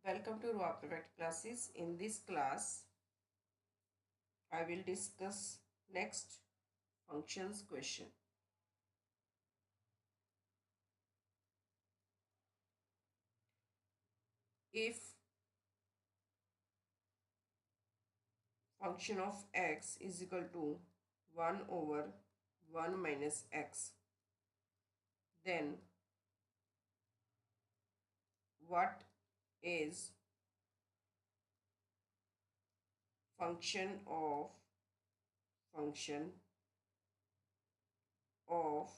Welcome to Raw Perfect classes. In this class, I will discuss next functions question. If function of x is equal to 1 over 1 minus x, then what is function of function of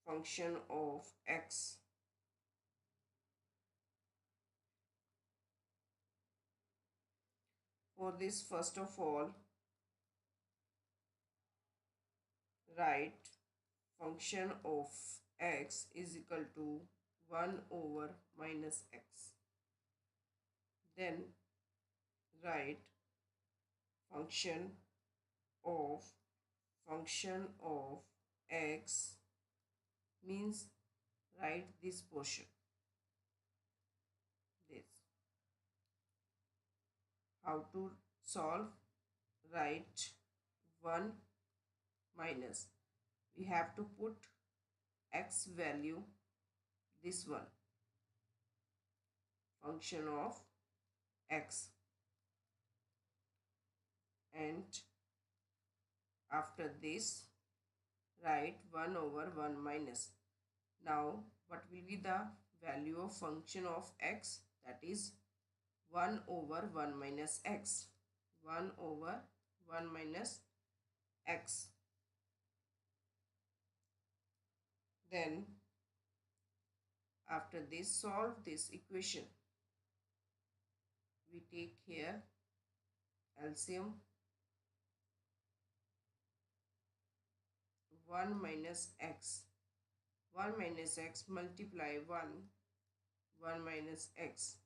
function of x? For this, first of all, write function of x is equal to 1 over minus x. Then write function of x means write this portion, this. How to solve? Write 1 minus, we have to put x value, this one, function of x, and after this write 1 over 1 minus. Now what will be the value of function of x? That is 1 over 1 minus x. 1 over 1 minus x. Then after this, solve this equation. We take here LCM. 1 minus x. 1 minus x multiply 1 minus x.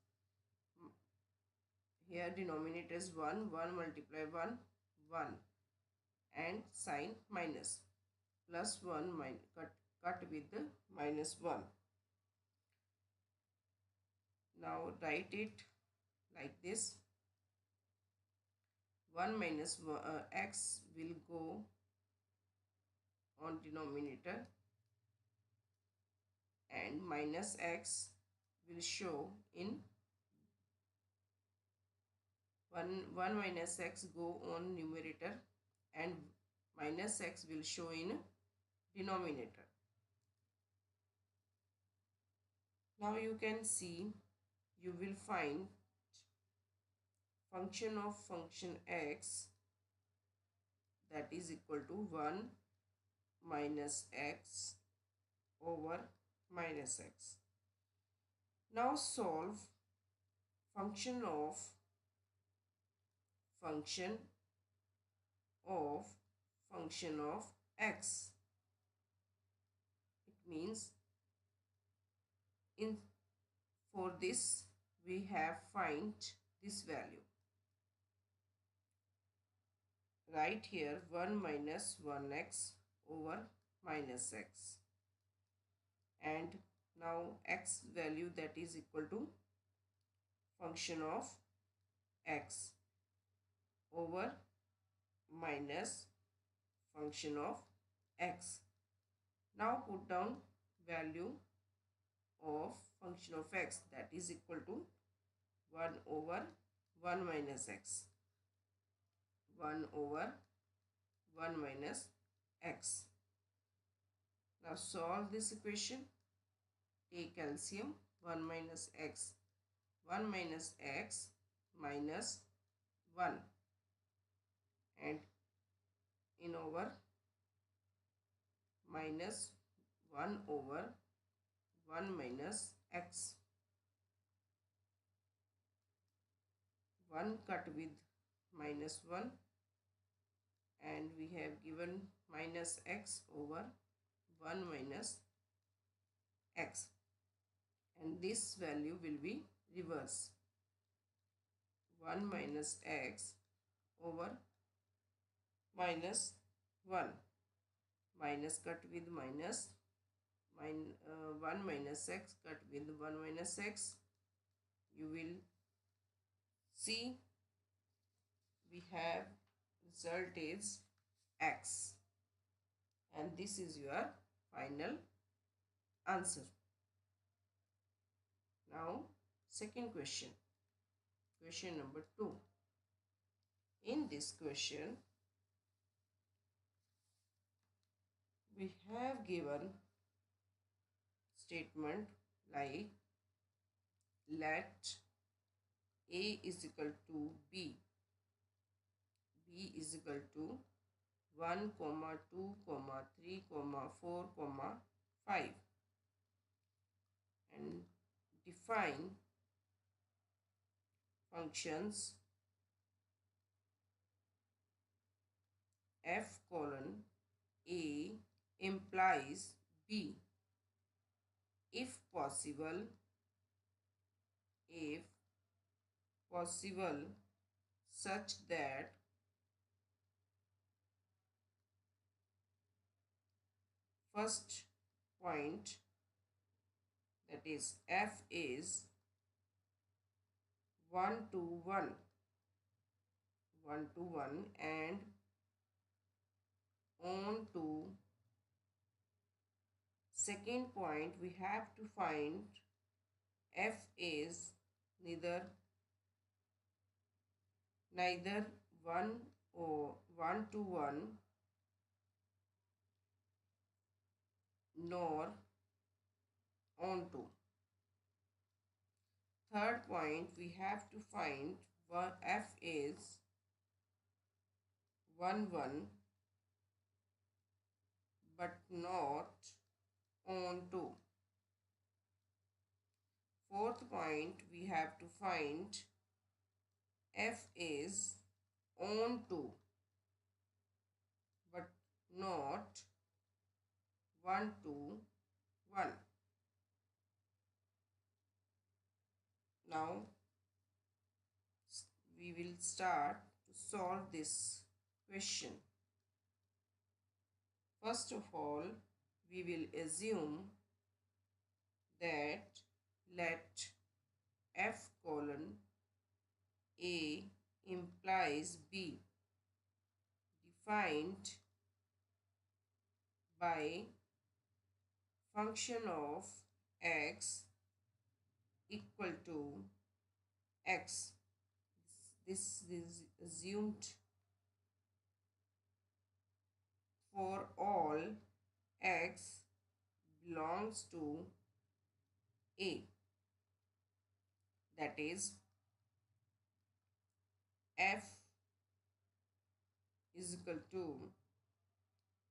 Here denominator is 1 multiply 1, and sign minus, plus 1 cut with the minus 1. Now write it like this. 1 minus x will go on denominator, and minus x will show in 1 minus x go on numerator, and minus x will show in denominator. Now you can see, you will find function of function x, that is equal to 1 minus x over minus x. Now solve function of function of x. It means for this we have find this value. Write here 1 minus 1x over minus x, and now x value, that is equal to function of x over minus function of x. Now put down value of function of x, that is equal to 1 over 1 minus x. 1 over 1 minus x. Now solve this equation. Take LCM. 1 minus x. 1 minus x minus 1, and in over minus 1 over 1 minus x. 1 cut with minus 1, and we have given minus x over 1 minus x, and this value will be reverse. 1 minus x over minus 1, minus cut with minus, 1 minus x cut with 1 minus x, you will see we have result is x, and this is your final answer. Now second question, question number 2. In this question we have given statement like let a is equal to b is equal to 1 comma 2 comma 3 comma 4 comma 5, and define functions f colon a implies b if possible, such that first point, that is f is 1 to 1 and on to second point we have to find f is neither 1 or 1 to 1 nor on to. Third point we have to find f is 1 1 but not on to. Fourth point we have to find f is on to but not 1 to 1. Now we will start to solve this question. First of all, we will assume that let f colon a implies b defined by function of x equal to x. This is assumed for all x belongs to a, that is f is equal to,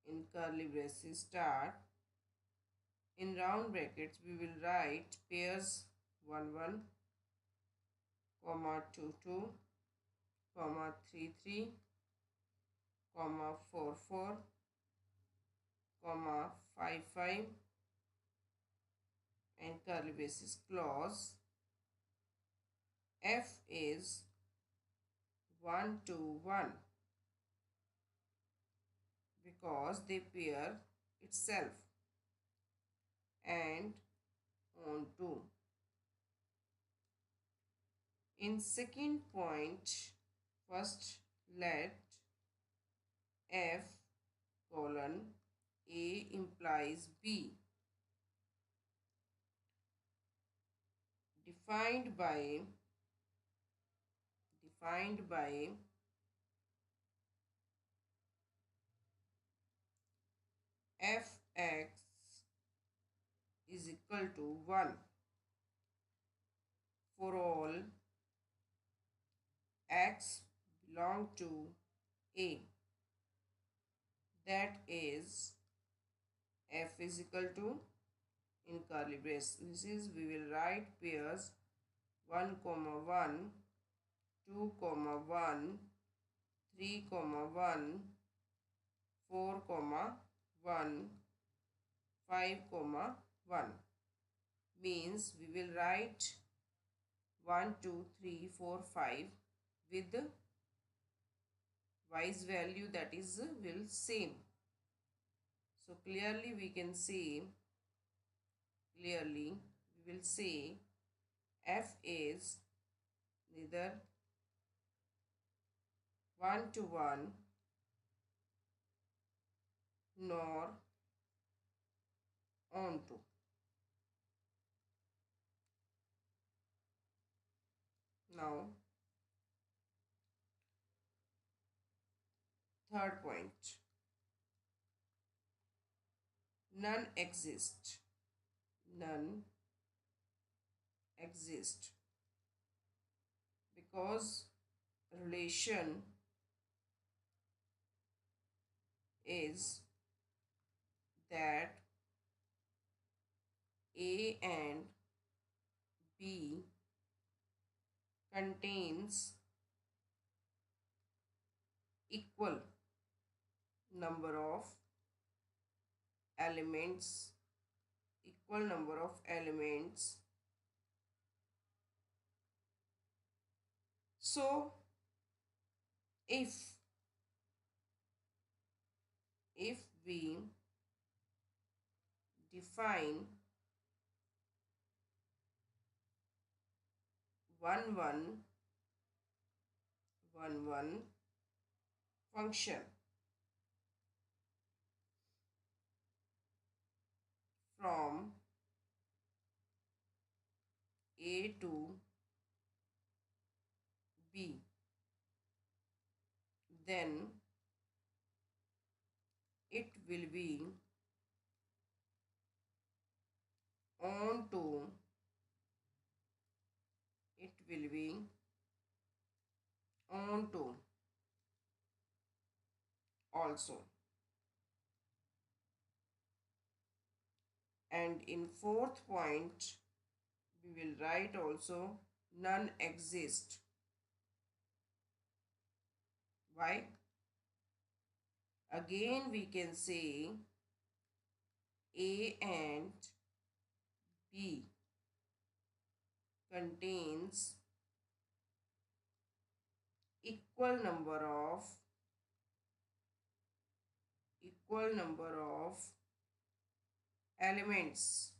in curly braces start, in round brackets we will write pairs 1 1 comma 2 2 comma 3 3 comma 4 4 comma 5 5 and curly braces close. F is 1 to 1 because they pair itself, and on to. In second point, first let f colon a implies b defined by fx is equal to 1 for all x belong to a, that is f is equal to, in curly braces we will write pairs 1 comma 1 2 comma 1 3 comma 1 4 comma 1 5 comma 1, means we will write 1 2 3 4 5 with the y's value, that is will same. So clearly we will say f is neither 1 to 1 nor onto. Now, third point, none exist. None exist because relation is that A and B contains equal number of elements, equal number of elements. So if we define 1 1 1 1 function from A to B, then it will be on to it will be on to also. And in fourth point we will write also none exist. Why? Again we can say A and B contains equal number of elements.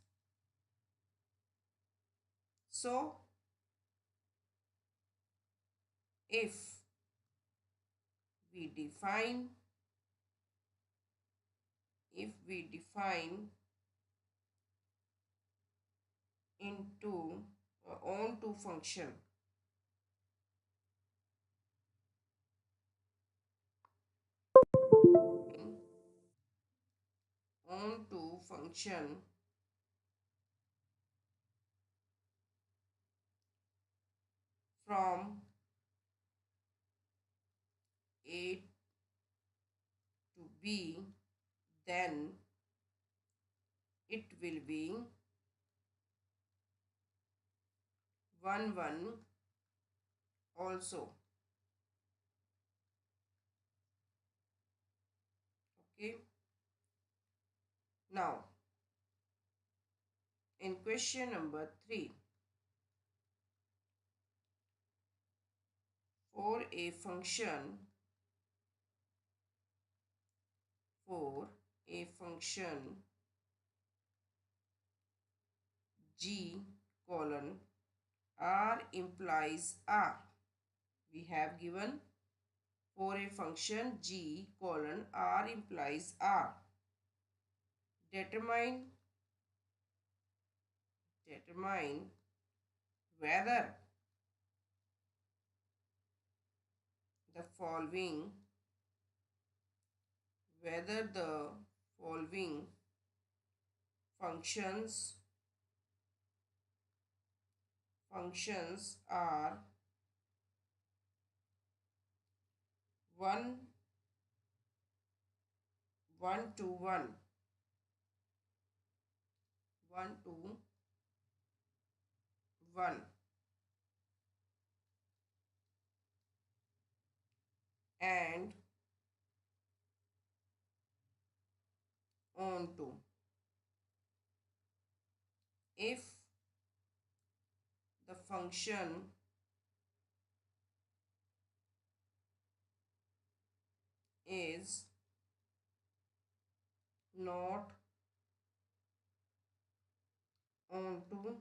So if we define into onto function, onto function from A to B, then it will be 1 1 also. Okay. Now in question number 3, for a function g colon r implies r, we have given for a function g colon r implies r, determine whether the following functions are 1 to 1 and onto. If the function is not onto,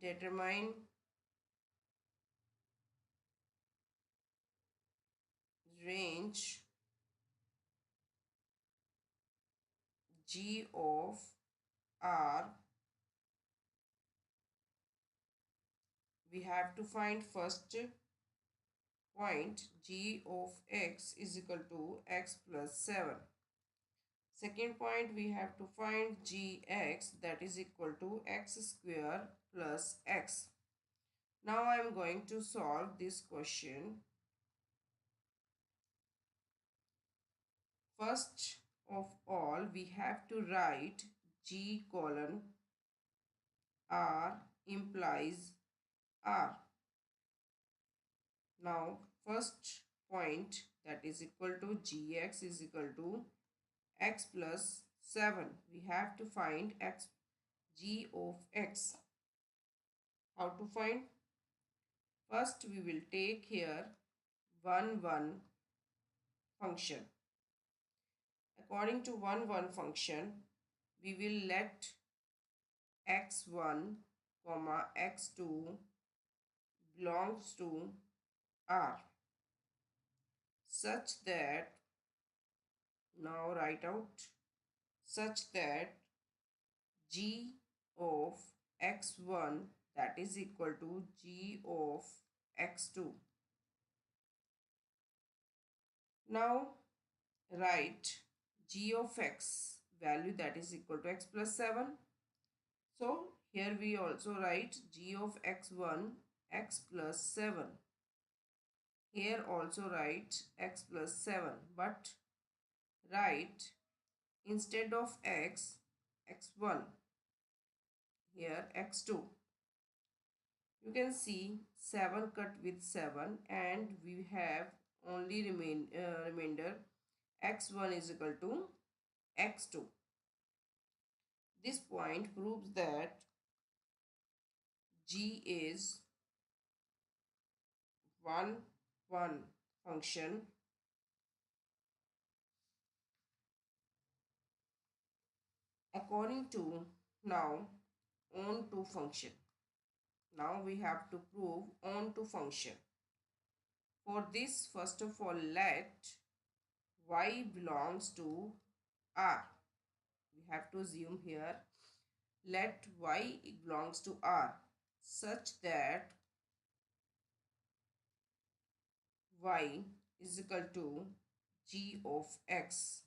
determine range g of r. We have to find first point g of x is equal to x plus 7. Second point, we have to find gx, that is equal to x square plus x. Now I am going to solve this question. First of all, we have to write g colon r implies r. Now first point, that is equal to gx is equal to x plus 7. We have to find x, g of x. How to find? First we will take here 1 function. According to 1 function, we will let x1 comma x2 belongs to r, such that, now write out, such that g of x1, that is equal to g of x2. Now write g of x value, that is equal to x plus 7. So here we also write g of x1 x plus 7. Here also write x plus 7, but write instead of x, x1, here x2. You can see 7 cut with 7 and we have only remainder x1 is equal to x2. This point proves that g is 1 function according to now on to function. Now we have to prove on to function. For this, first of all, let y belongs to r. We have to assume here, let y belongs to r such that y is equal to g of x.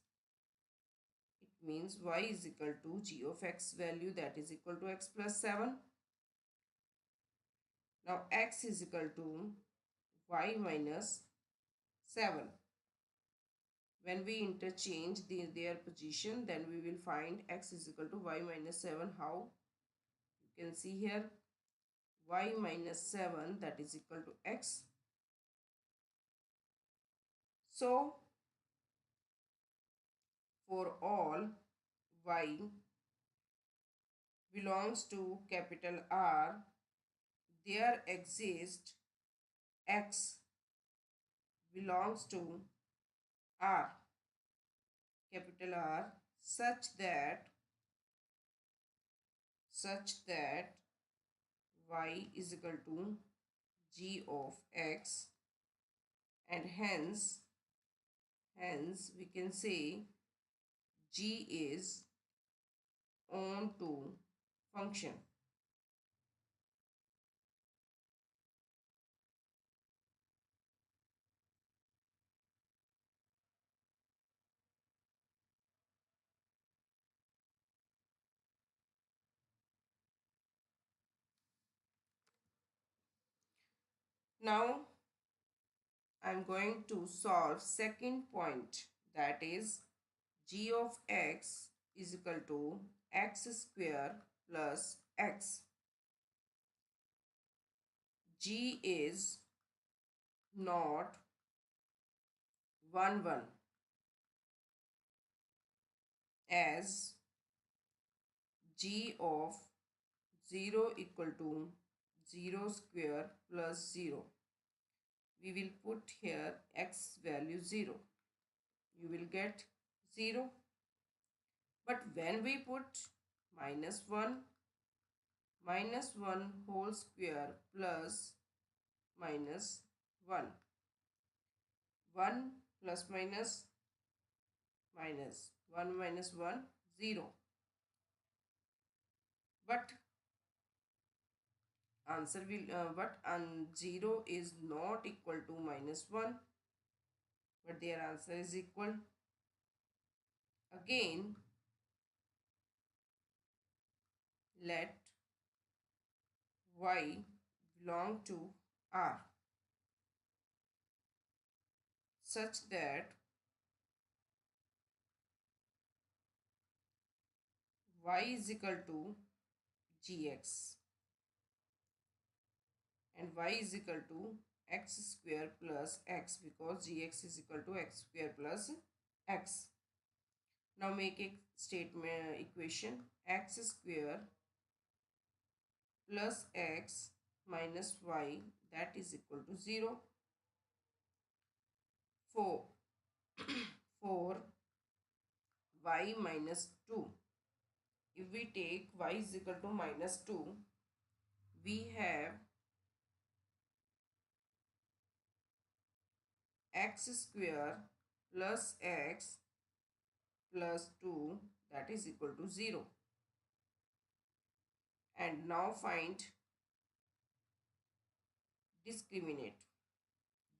It means y is equal to g of x value, that is equal to x plus 7. Now x is equal to y minus 7. When we interchange their position, then we will find x is equal to y minus 7. How? You can see here y minus 7, that is equal to x. So for all y belongs to capital R, there exists x belongs to R, capital R, such that y is equal to g of x, and hence we can say g is on to function. Now I'm going to solve second point, that is g of x is equal to x square plus x. G is not 1 as g of 0 equal to 0 square plus 0. We will put here x value 0. You will get 0. But when we put -1 minus 1 whole square plus minus 1. 1 plus minus minus 1 minus 1 0. But answer will but 0 is not equal to minus 1, but their answer is equal. Again, let y belong to R such that y is equal to gx and y is equal to x square plus x, because gx is equal to x square plus x. Now make a statement equation: x square plus x minus y, that is equal to 0. 4 4 y minus 2. If we take y is equal to minus 2, we have x square plus x plus 2, that is equal to 0. And now find discriminant.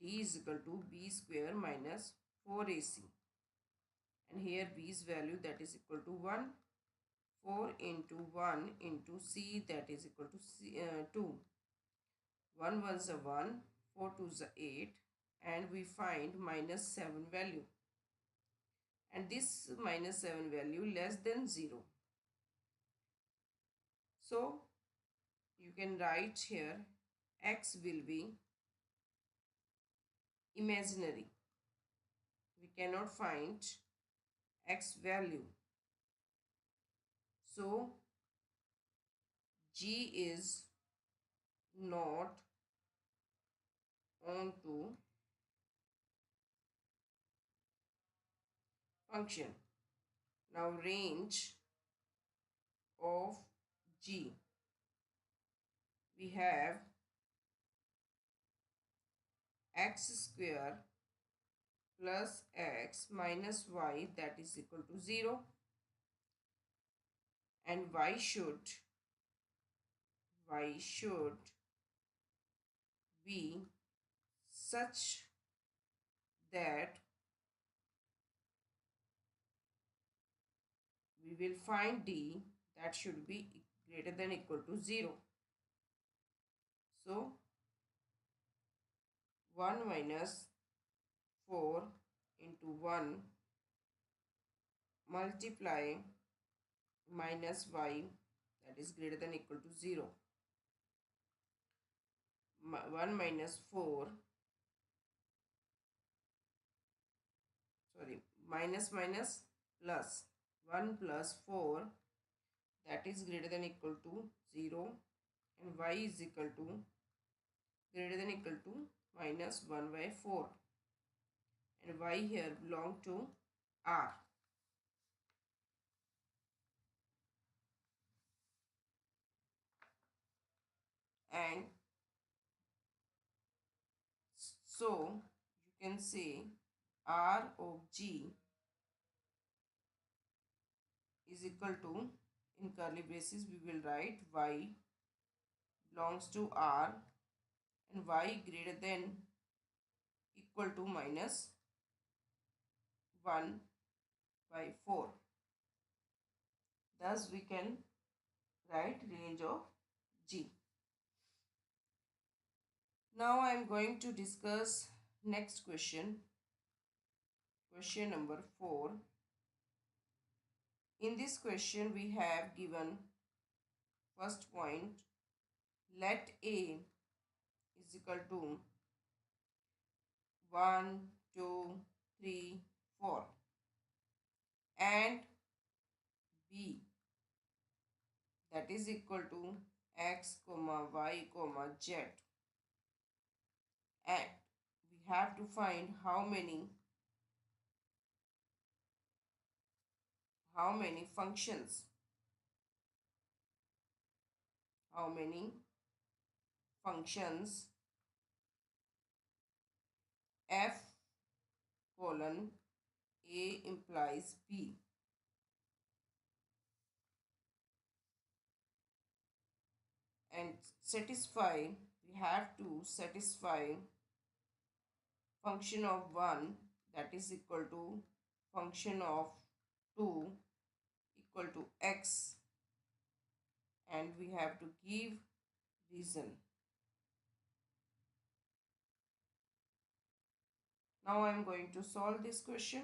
D is equal to b square minus 4ac. And here b's value, that is equal to 1. 4 into 1 into c, that is equal to 2. 1 1's a 1, 4 2's a 8, and we find minus 7 value. And this minus 7 value less than 0. So you can write here x will be imaginary. We cannot find x value. So g is not onto function. Now range of g, we have x square plus x minus y, that is equal to 0, and y should be such that we will find d, that should be greater than equal to 0. So 1 minus 4 into 1 multiply minus y, that is greater than equal to 0. 1 minus 4, sorry, minus minus plus 1 plus 4, that is greater than equal to 0, and y is equal to greater than equal to minus 1 by 4, and y here belong to R. And so you can say R of g is equal to, in curly braces we will write y belongs to R and y greater than equal to minus 1 by 4. Thus we can write range of g. Now I am going to discuss next question. Question number 4. In this question we have given first point, let A is equal to 1, 2, 3, 4 and B, that is equal to x comma y comma z, and we have to find how many how many functions f colon a implies b, and satisfy, we have to satisfy function of 1 that is equal to function of 2 equal to x, and we have to give reason. Now I am going to solve this question.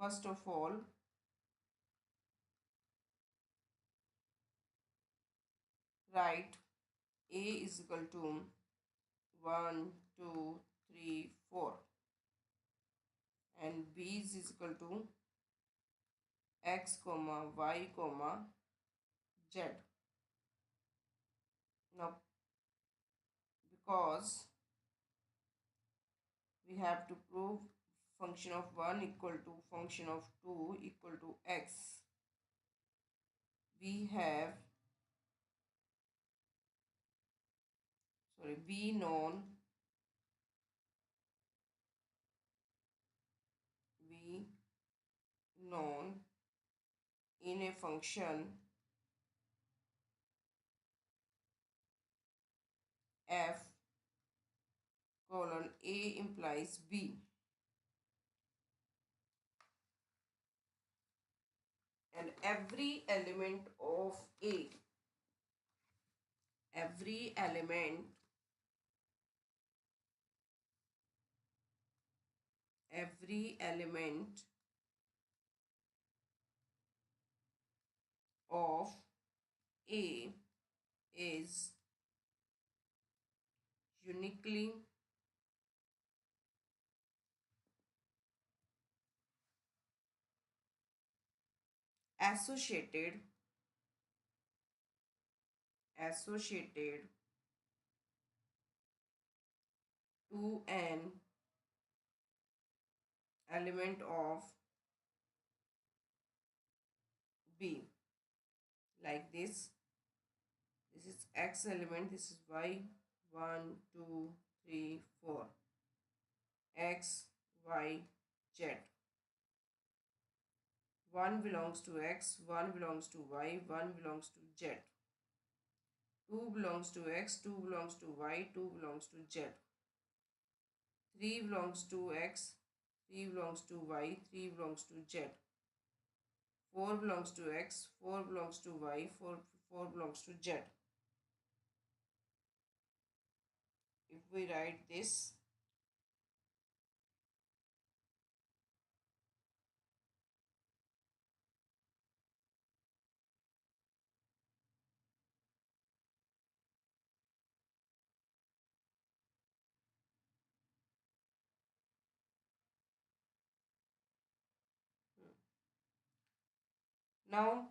First of all, write a is equal to 1, 2, 3, 4, and b is equal to x comma y comma z. Now because we have to prove function of 1 equal to function of 2 equal to x, we have v known in a function f colon a implies b, and every element of a, every element, every element of a is uniquely associated to an element of b, like this is x element, this is y, 1 2 3 4, x y z, 1 belongs to x, 1 belongs to y, 1 belongs to z, 2 belongs to x, 2 belongs to y, 2 belongs to z, 3 belongs to x, 3 belongs to y, 3 belongs to z, 4 belongs to x, 4 belongs to y, 4 belongs to z. If we write this, now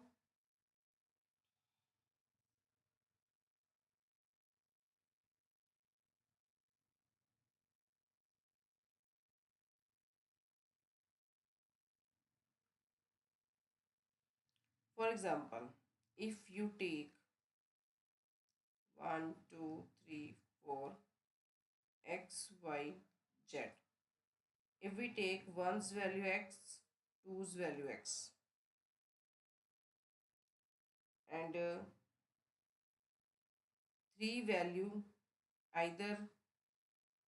for example, if you take 1 2 3 4 x y z, if we take 1's value x, 2's value x, and 3 value either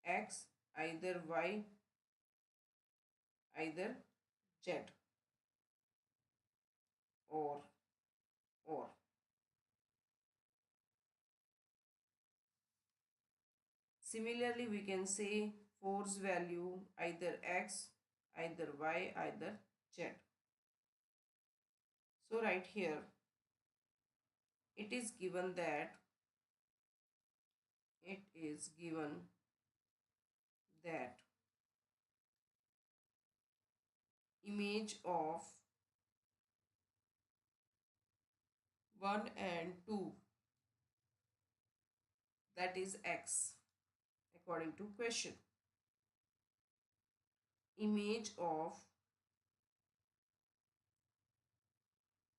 x, either y, either z, or or similarly we can say 4's value either x, either y, either z. So right here it is given that it is given that image of 1 and 2, that is x, according to question. Image of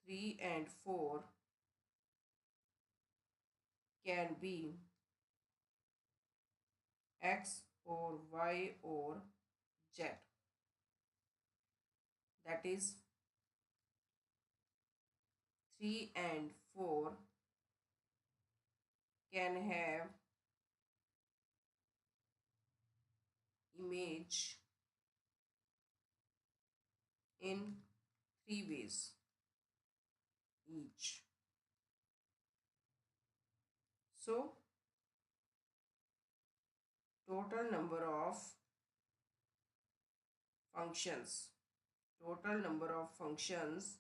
3 and 4 can be x or y or z. That is 3 and 4 can have image in three ways each. So total number of functions, total number of functions,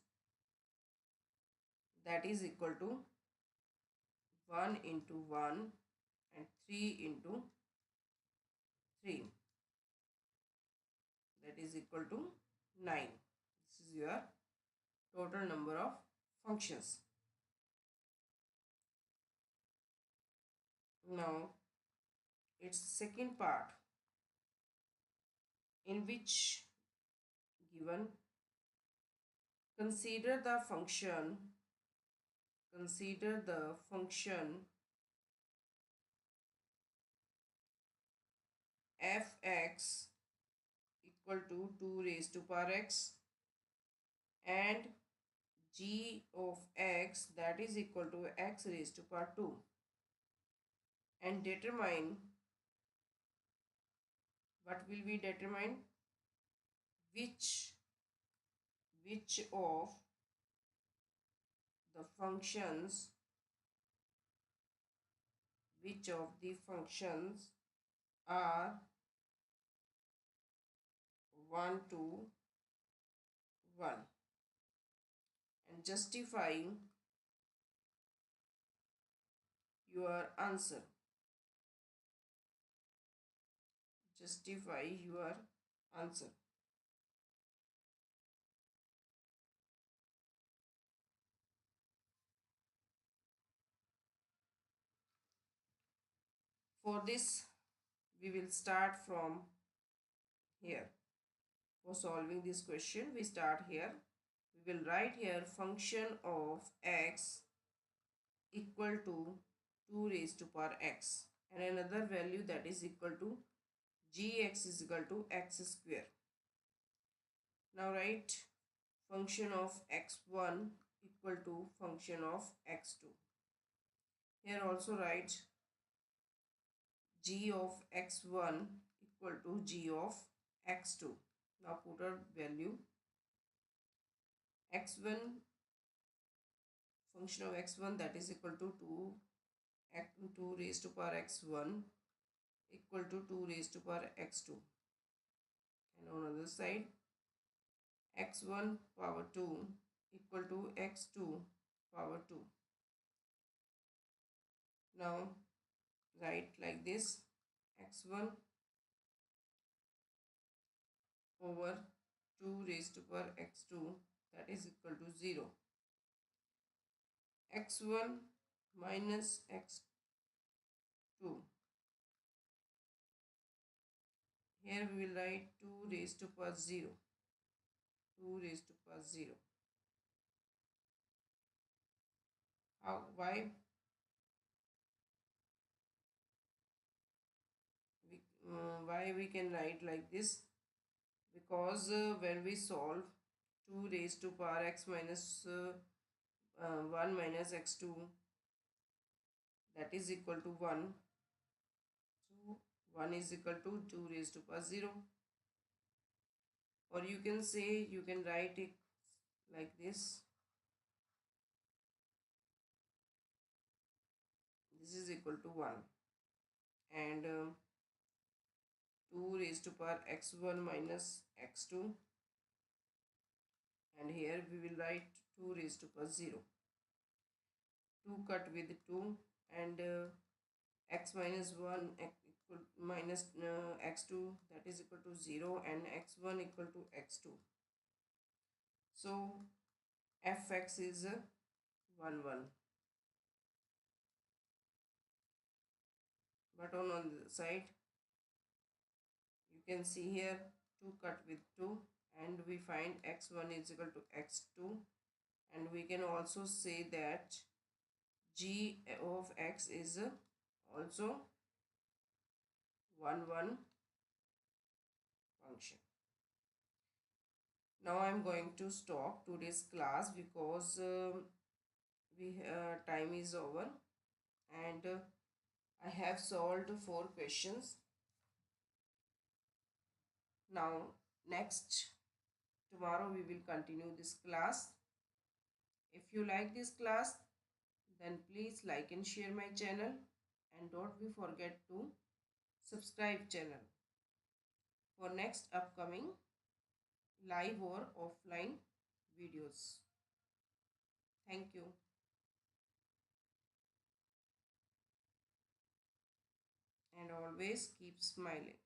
that is equal to 1 into 1 and 3 into 3, that is equal to 9. This is your total number of functions. Now its second part, in which given consider the function fx equal to 2 raised to power x and g of x, that is equal to x raised to power 2, and determine, what will be determined, which of the functions, are 1 to 1, and justifying your answer. Justify your answer. For this, we will start from here. For solving this question, we start here. We will write here function of x equal to 2 raised to power x and another value that is equal to gx is equal to x square. Now write function of x1 equal to function of x2. Here also write g of x1 equal to g of x2. Now put a value. x1, function of x1, that is equal to 2 raised to power x1 equal to 2 raised to power x2, and on other side x1 power 2 equal to x2 power 2. Now write like this: x1 over 2 raised to power x2, that is equal to 0. x1 minus x2, here we will write 2 raised to power 0, 2 raised to power 0. Why? Why we can write like this? Because when we solve 2 raised to power x minus 1 minus x2, that is equal to 1. So 1 is equal to 2 raised to power 0. Or you can say, you can write it like this. This is equal to 1. And 2 raised to power x1 minus x2. And here we will write 2 raised to power 0. 2 cut with 2 and x minus 1 equal minus x2, that is equal to 0, and x1 equal to x2. So fx is 1 1. But on the side you can see here 2 cut with 2 and we find x1 is equal to x2, and we can also say that g of x is also 1 function. Now I am going to stop today's class because time is over, and I have solved 4 questions. Now next tomorrow we will continue this class. If you like this class, then please like and share my channel, and don't be forget to subscribe channel for next upcoming live or offline videos. Thank you, and always keep smiling.